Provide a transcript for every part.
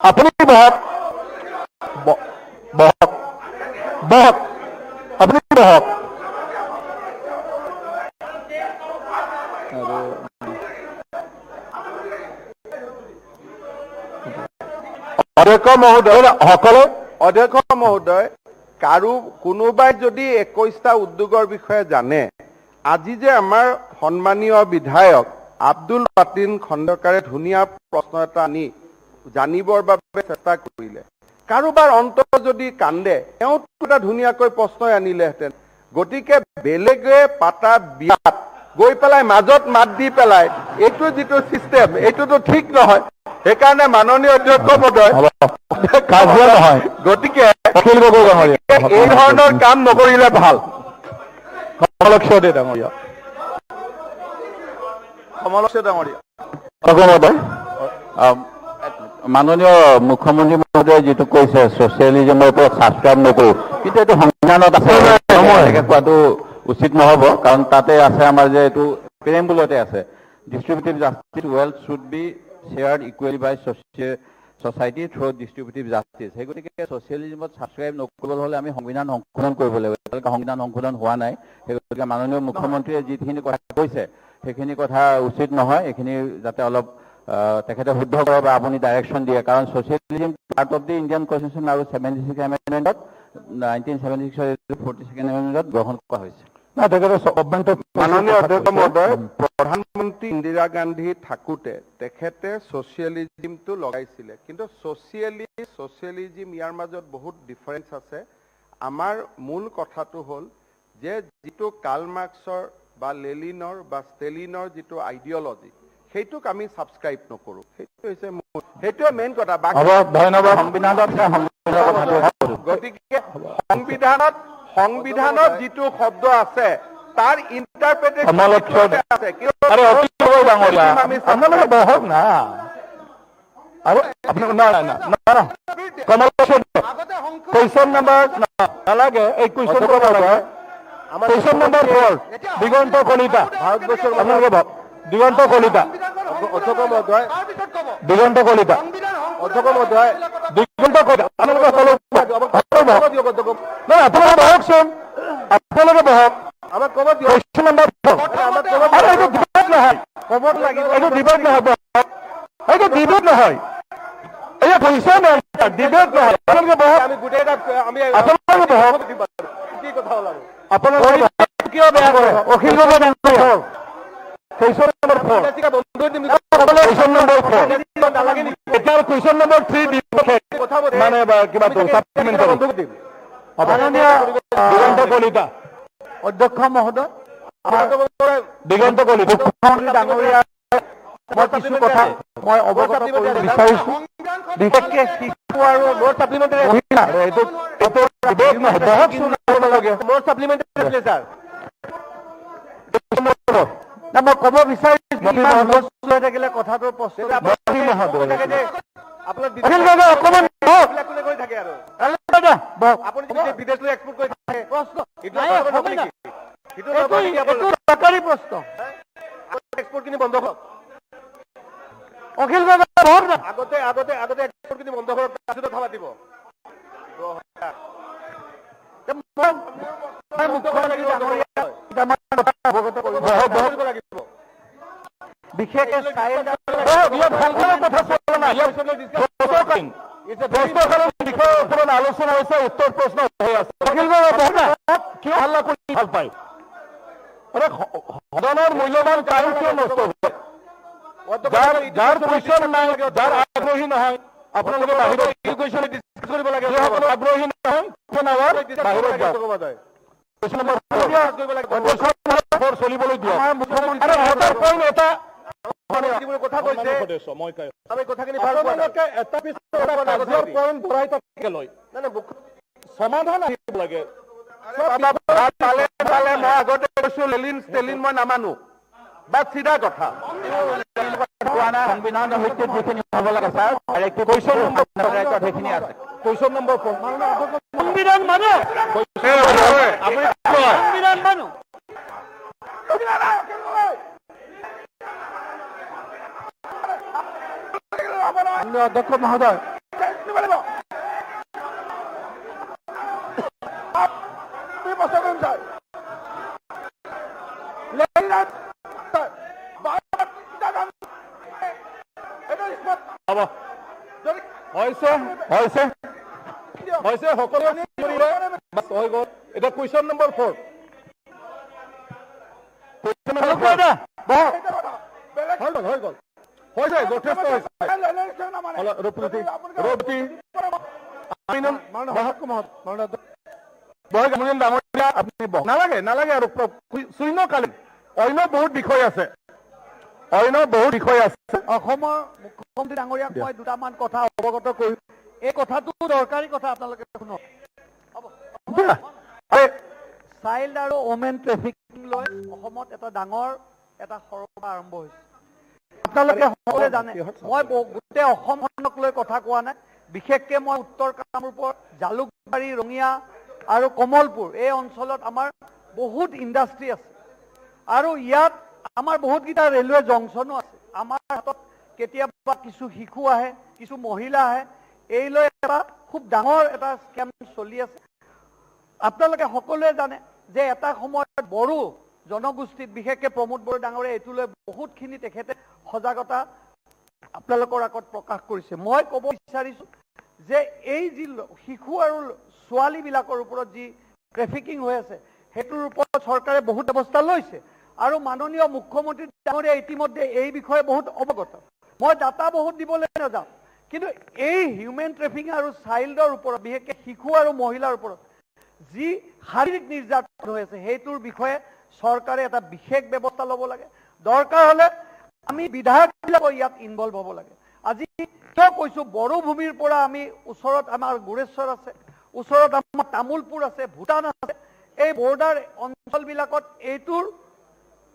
আপুনি বহক বহক বহক আপুনি বহক অধ্যক্ষ মহোদয় কোনোবাই যদি 21টা উদ্যোগৰ বিষয়ে জানে, আজি যে আমাৰ সন্মানীয় বিধায়ক আব্দুল পাতিন খণ্ডকাৰে ধুনীয়া প্ৰশ্ন এটা আনি জানিবৰ বাবে চেষ্টা কৰিলে, কাৰোবাৰ অন্তৰ যদি কান্দে তেওঁতো এটা ধুনীয়াকৈ প্ৰশ্নই আনিলেহেঁতেন। গতিকে বেলেগে পাতা বিয়াত গৈ পেলাই মাজত মাত দি পেলাই এইটো যিটো চিষ্টেম এইটোতো ঠিক নহয়। সেইকাৰণে মাননীয় অধ্যক্ষ মহোদয় গতিকে এই ধৰণৰ কাম নকৰিলে ভাল। মাননীয় মুখ্যমন্ত্ৰী মহোদয়ে যিটো কৈছে ছচিয়েলিজমৰ ওপৰত ছাবস্ক্ৰাইব নকৰোঁ, কিন্তু এইটো সংবিধানত আছে, কোৱাটো উচিত নহ'ব। কাৰণ তাতে আছে আমাৰ যে এইটো প্ৰিএম্বুলতে আছে, distributive justice wealth should be shared equally by society through distributive justice. সেই গতিকে ছচিয়েলিজমত ছাবস্ক্ৰাইব নকৰিবলৈ হ'লে আমি সংবিধান সংশোধন কৰিব লাগিব। এতিয়ালৈকে সংবিধান সংশোধন হোৱা নাই। সেই গতিকে মাননীয় মুখ্যমন্ত্ৰীয়ে যিখিনি কথা কৈছে সেইখিনি কথা উচিত নহয়। এইখিনি যাতে অলপ তেখেতে শুদ্ধ কৰে বা আপুনি ডাইৰেকশ্যন দিয়ে। কাৰণ socialism part of the Indian constitution আৰু 76 এমেণ্ডমেণ্টত 1976 42nd এমেণ্ডমেণ্টত গ্ৰহণ কৰা হৈছে। মাননীয় অধ্যক্ষ মহোদয়, প্ৰধানমন্ত্ৰী ইন্দিৰা গান্ধী থাকোঁতে তেখেতে ছচিয়েলিজিমটো লগাইছিলে, কিন্তু ছচিয়েলিজিম ইয়াৰ মাজত বহুত ডিফাৰেঞ্চ আছে। আমাৰ মূল কথাটো হ'ল যে যিটো কাৰ্ল মাৰ্ক্সৰ বা লেনিনৰ বা ষ্টেলিনৰ যিটো আইডিঅলজি সেইটোক আমি ছাবস্ক্ৰাইব নকৰোঁ। সেইটোৱে মেইন কথা। গতিকে সংবিধানত যিটো শব্দ আছে তাৰ ইণ্টাৰপ্ৰিটেশ্যন আছে। কুৱেশ্যন নম্বৰ নালাগে, এই কুৱেশ্যন নম্বৰ 4 দিগন্ত কলিতা, আপোনালোকে দিগন্ত কলিতা, অধ্যক্ষ মহোদয়, দিগন্ত কলিতা, অধ্যক্ষ মহোদয়, দিগন্ত কলিতা, আপোনালোকে বহকচোন, আপোনালোকে বহক। আমাক ক'ব দিয়ক। কুৱেশ্যন নম্বৰ 4 এইটো ডিবেট নহয়, ক'বতো লাগিব। এইটো ডিবেট নহয়, এইটো ডিবেট নহয়, এইটো কুৱেশ্যন ডিবেট নহয়। আপোনালোকে বহক, আমি গোটেইটা আমি আপোনালোকে বহক। কি কথা হ'ল আৰু আপোনালোকে কিয় বেয়া কৰে? অখিল গগৈ ডাঙৰীয়া, কুৱেশ্যন নম্বৰ 4, কুৱেশ্যন নম্বৰ 4, এতিয়া কুৱেশ্যন নম্বৰ 3 মানে কিবা মাননীয় দিগন্ত কলিতা, অধ্যক্ষ মহোদয়, দিগন্ত কলিতা, মুখ্যমন্ত্ৰী ডাঙৰীয়া, মই কিছু কথা মই অৱগত কৰিব বিচাৰিছোঁ। বিশেষকে শিশু আৰু মোৰ ছাপ্লিমেণ্টাৰী মই ক'ব বিচাৰিছোঁ থাকিলে কথাটো বন্ধ কৰক। অখিল গগৈ আগতে এক্সপৰ্টখিনি বন্ধ কৰক, তাৰপিছত কথা পাতিব। বিশেষকে আলোচনা হৈছে, উত্তৰ প্ৰশ্ন হৈ আছে। অখিল গগৈ কিয় হাল্লা কৰি ভাল পায়? সদনৰ মূল্যৱান টাইম কিয় নষ্ট হৈছে? যাৰ কুৱেশ্যন নাই, যাৰ আগ্ৰহী নহয়, আপোনালোকে বাহিৰত ডিছকাছ কৰিব লাগে। আগ্ৰহী নহয় চলিবলৈ দিয়ক। কথা কৈছে আমি কথাখিনি সমাধান আহিব লাগে। মই আগতে কৈছোঁ লেনিন ষ্টেলিন মই নামানো, বাট চিধা কথা। সংবিধানৰ ভিত্তিত যিখিনি হ'ব লাগে ছাৰ, সেইখিনি আছে। কুৱেশ্যন নম্বৰ 4 সংবিধান মানে সংবিধান মানো। অধ্যক্ষ মহোদয়, কষ্ট কৰিম ছাৰ হৈছে সকলোৱে হৈ গ'ল এতিয়া কুৱেশ্যন নম্বৰ 4 হৈ গ'ল হৈছে যথেষ্ট হৈছে আপুনি নালাগে নালাগে আৰু শূন্যকালীন অন্য বহুত বিষয় আছে অসমৰ মুখ্যমন্ত্ৰী ডাঙৰীয়াক মই দুটামান কথা অৱগত কৰিম এই কথাটো দৰকাৰী কথা আপোনালোকে শুনক চাইল্ড আৰু ওমেন ট্ৰেফিকিং লৈ অসমত এটা ডাঙৰ এটা সৰবা আৰম্ভ হৈছে আপোনালোকে সকলোৱে জানে মই গোটেই অসমখনক লৈ কথা কোৱা নাই বিশেষকৈ মই উত্তৰ কামৰূপৰ জালুকবাৰী ৰঙিয়া আৰু কমলপুৰ এই অঞ্চলত আমাৰ বহুত ইণ্ডাষ্ট্ৰী আছে আৰু ইয়াত আমাৰ বহুতকেইটা ৰেলৱে জংচনো আছে আমাৰ হাতত কেতিয়াবা কিছু শিশু আহে কিছু মহিলা আহে এই লৈ এটা খুব ডাঙৰ এটা স্কেম চলি আছে আপোনালোকে সকলোৱে জানে যে এটা সময়ত বড়ো জনগোষ্ঠীত বিশেষকৈ প্ৰমোদ বড়ো ডাঙৰীয়া এইটো লৈ বহুতখিনি তেখেতে সজাগতা আপোনালোকৰ আগত প্ৰকাশ কৰিছে মই ক'ব বিচাৰিছোঁ যে এই যি শিশু আৰু ছোৱালীবিলাকৰ ওপৰত যি ট্ৰেফিকিং হৈ আছে সেইটোৰ ওপৰত চৰকাৰে বহুত ব্যৱস্থা লৈছে আৰু মাননীয় মুখ্যমন্ত্ৰী ডাঙৰীয়া ইতিমধ্যে এই বিষয়ে বহুত অৱগত মই ডাটা বহুত দিবলৈ নাযাওঁ কিন্তু এই হিউমেন ট্ৰেফিকিং আৰু চাইল্ডৰ ওপৰত বিশেষকৈ শিশু আৰু মহিলাৰ ওপৰত যি শাৰীৰিক নিৰ্যাতন হৈ আছে সেইটোৰ বিষয়ে চৰকাৰে এটা বিশেষ ব্যৱস্থা ল'ব লাগে দৰকাৰ হ'লে আমি বিধায়কবিলাকো ইয়াত ইনভলভ হ'ব লাগে আজি কিয় কৈছোঁ বড়ো ভূমিৰ পৰা আমি ওচৰত আমাৰ গুৰেশ্বৰ আছে ওচৰত আমাৰ তামোলপুৰ আছে ভূটান আছে এই বৰ্ডাৰ অঞ্চলবিলাকত এইটোৰ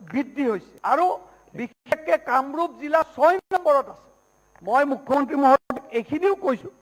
বৃদ্ধি হৈছে আৰু বিশেষকৈ কামৰূপ জিলা 6 নম্বৰত আছে মই মুখ্যমন্ত্ৰী মহোদয়ক এইখিনিও কৈছোঁ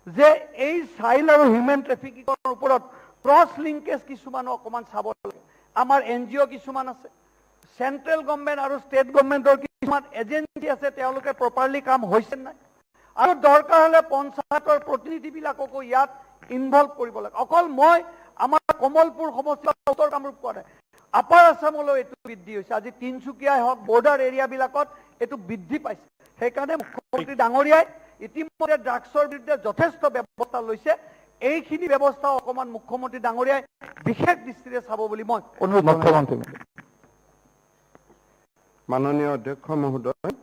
যে এই চাইল্ড আৰু হিউমেন ট্ৰেফিকিঙৰ ওপৰত ক্ৰছ লিংকেজ কিছুমান অকণমান চাব লাগে আমাৰ NGO কিছুমান আছে চেণ্ট্ৰেল গভৰ্ণমেণ্ট আৰু ষ্টেট গভৰ্ণমেণ্টৰ কিছুমান এজেঞ্চি আছে তেওঁলোকে প্ৰপাৰলি কাম হৈছে নাই আৰু দৰকাৰ হ'লে পঞ্চায়তৰ প্ৰতিনিধিবিলাককো ইয়াত ইনভলভ কৰিব লাগে অকল মই আমাৰ কমলপুৰ সমষ্টি উত্তৰ কামৰূপ কোৱা নাই আপাৰ আছামলৈ এইটো বৃদ্ধি হৈছে আজি তিনিচুকীয়াই হওক বৰ্ডাৰ এৰিয়াবিলাকত এইটো বৃদ্ধি পাইছে সেইকাৰণে মুখ্যমন্ত্ৰী ডাঙৰীয়াই ইতিমধ্যে ড্ৰাগছৰ বিৰুদ্ধে যথেষ্ট ব্যৱস্থা লৈছে এইখিনি ব্যৱস্থা অকণমান মুখ্যমন্ত্ৰী ডাঙৰীয়াই বিশেষ দৃষ্টিৰে চাব বুলি মই অনুৰোধ মুখ্যমন্ত্ৰী মাননীয় অধ্যক্ষ মহোদয়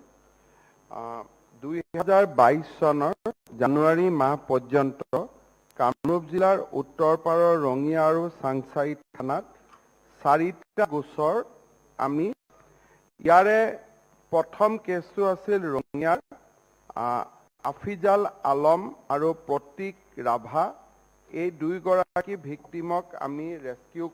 2022 চনৰ জানুৱাৰী মাহ পৰ্যন্ত কামৰূপ জিলাৰ উত্তৰ পাৰৰ ৰঙিয়া আৰু চাংচাৰী থানাত 4টা গোচৰ আমি ইয়াৰে প্ৰথম কেছটো আছিল ৰঙিয়াৰ আফিজাল আলম আৰু প্ৰতীক ৰাভা এই দুইগৰাকী ভিক্টিমক আমি ৰেস্কিউ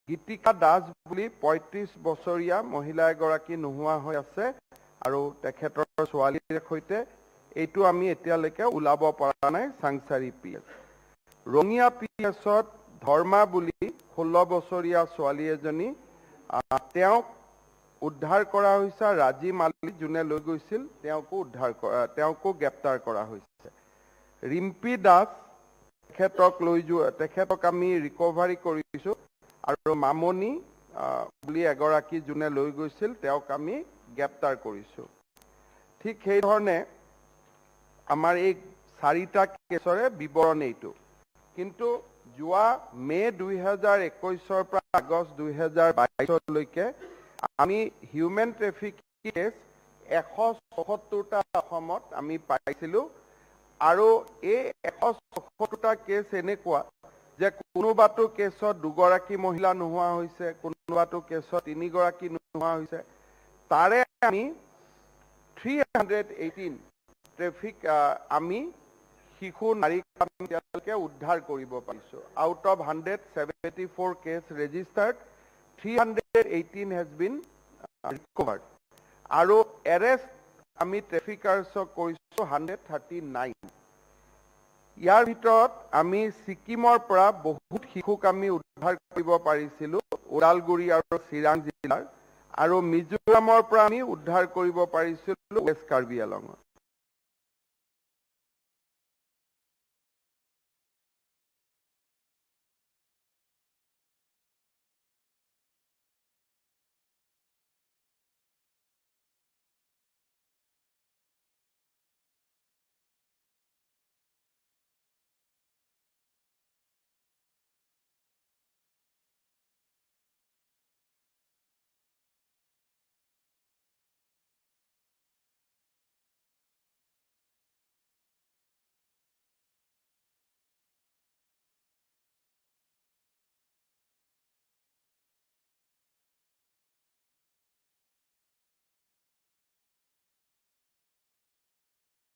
গীতিকা দাস বুলি 35 বছৰীয়া মহিলা এগৰাকী নোহোৱা হৈ আছে আৰু তেখেতৰ ছোৱালীৰ সৈতে এইটো আমি এতিয়ালৈকে ওলাব পৰা নাই চাংচাৰী PS ৰঙিয়া PSত ধৰ্মা বুলি 16 বছৰীয়া ছোৱালী এজনী তেওঁক উদ্ধাৰ কৰা হৈছে ৰাজি মালিক যোনে লৈ গৈছিল তেওঁকো গ্ৰেপ্তাৰ কৰা হৈছে ৰিম্পী দাস তেখেতক আমি ৰিকভাৰী কৰিছোঁ আৰু মামনি বুলি এগৰাকী যোনে লৈ গৈছিল তেওঁক আমি গ্ৰেপ্তাৰ কৰিছোঁ ঠিক সেই ধৰণে আমাৰ এই 4টা কেছৰে বিৱৰণ এইটো কিন্তু যোৱা মে 2021 পৰা আগষ্ট 2022 লৈকে আমি হিউমেন ট্ৰেফিকিং কেছ 174টা অসমত আমি পাইছিলোঁ আৰু এই 174টা কেছ এনেকুৱা যে কোনোবাটো কেছত 2গৰাকী মহিলা নোহোৱা হৈছে কোনোবাটো কেছত 3গৰাকী নোহোৱা হৈছে তাৰে আমি 318 ট্ৰেফিক আমি শিশু নাৰীক তেওঁলোকে উদ্ধাৰ কৰিব পাৰিছোঁ out of 174 case registered 318 has been recovered আৰু এৰেষ্ট আমি ট্ৰেফিকাৰ্ছক কৰিছোঁ 139 ইয়াৰ ভিতৰত আমি ছিকিমৰ পৰা বহুত শিশুক আমি উদ্ধাৰ কৰিব পাৰিছিলোঁ ওদালগুৰি আৰু চিৰাং জিলাৰ, আৰু মিজোৰামৰ পৰা আমি উদ্ধাৰ কৰিব পাৰিছিলোঁ ৱেষ্ট কাৰ্বি আংলঙৰ।